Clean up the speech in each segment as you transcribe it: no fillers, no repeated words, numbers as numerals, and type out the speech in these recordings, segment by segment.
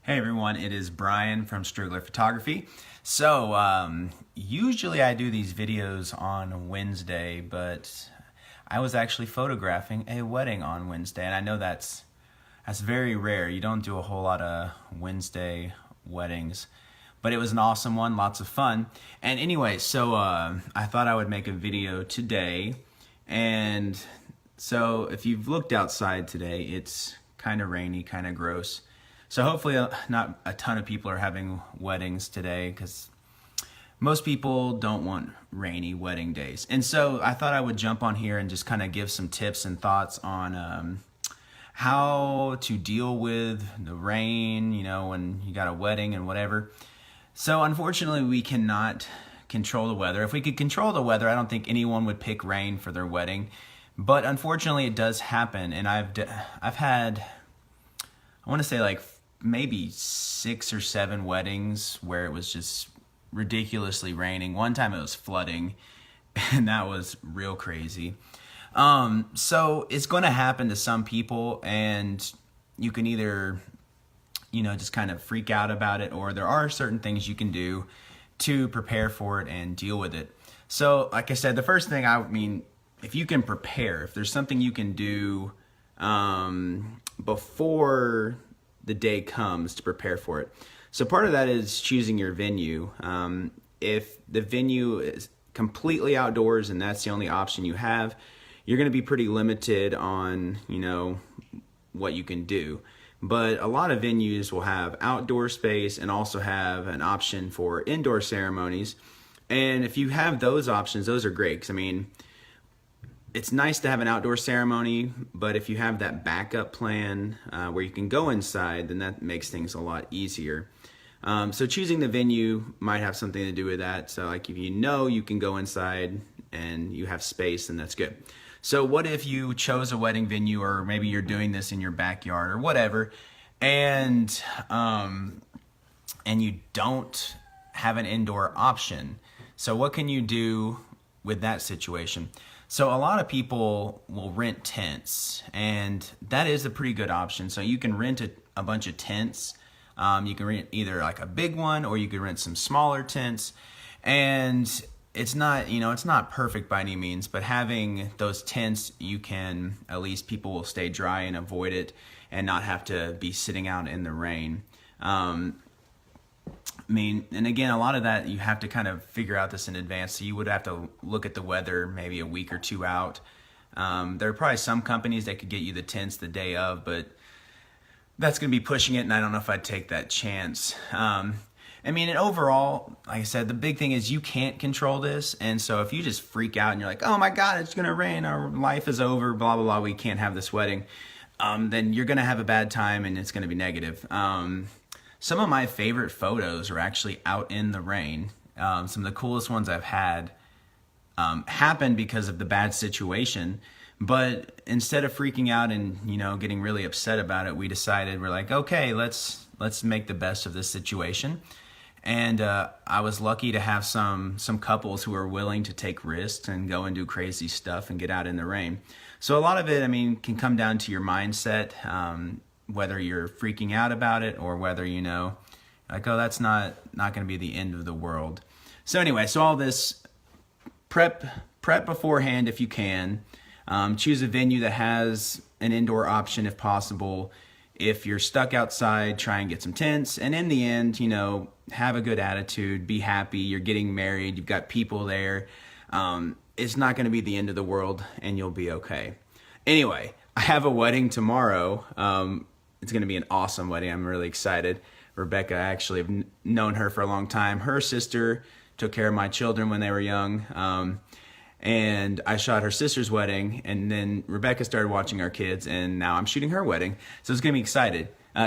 Hey everyone, it is Brian from Strugler Photography. So, usually I do these videos on Wednesday, but I was actually photographing a wedding on Wednesday, and I know that's very rare. You don't do a whole lot of Wednesday weddings, but it was an awesome one, lots of fun. And anyway, so I thought I would make a video today, and so if you've looked outside today, it's kind of rainy, kind of gross. So hopefully not a ton of people are having weddings today because most people don't want rainy wedding days. And so I thought I would jump on here and just kind of give some tips and thoughts on how to deal with the rain, you know, when you got a wedding and whatever. So unfortunately, we cannot control the weather. If we could control the weather, I don't think anyone would pick rain for their wedding. But unfortunately, it does happen. And I've had, I want to say like maybe 6 or 7 weddings where it was just ridiculously raining. One time it was flooding, and that was real crazy. So it's going to happen to some people, and you can either, you know, just kind of freak out about it, or there are certain things you can do to prepare for it and deal with it. So like I said, the first thing, if you can prepare, if there's something you can do before the day comes to prepare for it. So part of that is choosing your venue. If the venue is completely outdoors and that's the only option you have, you're going to be pretty limited on, you know, what you can do. But a lot of venues will have outdoor space and also have an option for indoor ceremonies. And if you have those options, those are great. 'Cause I mean, it's nice to have an outdoor ceremony, but if you have that backup plan where you can go inside, then that makes things a lot easier. So choosing the venue might have something to do with that. So like if you know you can go inside and you have space, then that's good. So what if you chose a wedding venue, or maybe you're doing this in your backyard or whatever, and you don't have an indoor option? So what can you do with that situation? So a lot of people will rent tents, and that is a pretty good option. So you can rent a bunch of tents. You can rent either like a big one, or you can rent some smaller tents. And it's not, you know, it's not perfect by any means, but having those tents, you can, at least people will stay dry and avoid it and not have to be sitting out in the rain. And again, a lot of that you have to kind of figure out this in advance. So you would have to look at the weather maybe a week or two out. There are probably some companies that could get you the tents the day of, but that's going to be pushing it, and I don't know if I'd take that chance. And overall, like I said, the big thing is you can't control this. And so if you just freak out and you're like, oh my God, it's going to rain, our life is over, blah, blah, blah, we can't have this wedding, then you're going to have a bad time and it's going to be negative. Some of my favorite photos are actually out in the rain. Some of the coolest ones I've had happened because of the bad situation. But instead of freaking out and, you know, getting really upset about it, we decided, we're like, okay, let's make the best of this situation. And I was lucky to have some couples who are willing to take risks and go and do crazy stuff and get out in the rain. So a lot of it, can come down to your mindset. Whether you're freaking out about it, or whether, you know, like, oh, that's not going to be the end of the world. So anyway, so all this prep beforehand if you can. Choose a venue that has an indoor option if possible. If you're stuck outside, try and get some tents. And in the end, you know, have a good attitude, be happy. You're getting married, you've got people there. It's not going to be the end of the world, and you'll be okay. Anyway, I have a wedding tomorrow. It's going to be an awesome wedding. I'm really excited. Rebecca, I actually have known her for a long time. Her sister took care of my children when they were young. And I shot her sister's wedding, and then Rebecca started watching our kids, and now I'm shooting her wedding. So it's going to be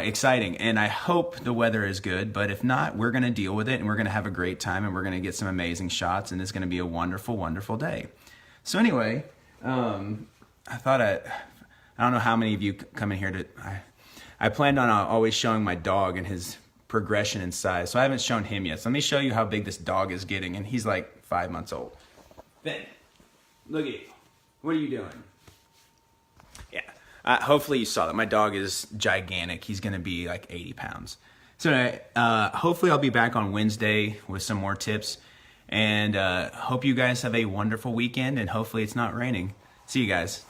exciting. And I hope the weather is good, but if not, we're going to deal with it, and we're going to have a great time, and we're going to get some amazing shots, and it's going to be a wonderful, wonderful day. So anyway, I don't know how many of you come in here I planned on always showing my dog and his progression in size. So I haven't shown him yet. So let me show you how big this dog is getting. And he's like 5 months old. Ben, look at you. What are you doing? Yeah. Hopefully you saw that. My dog is gigantic. He's going to be like 80 pounds. So hopefully I'll be back on Wednesday with some more tips. And hope you guys have a wonderful weekend, and hopefully it's not raining. See you guys.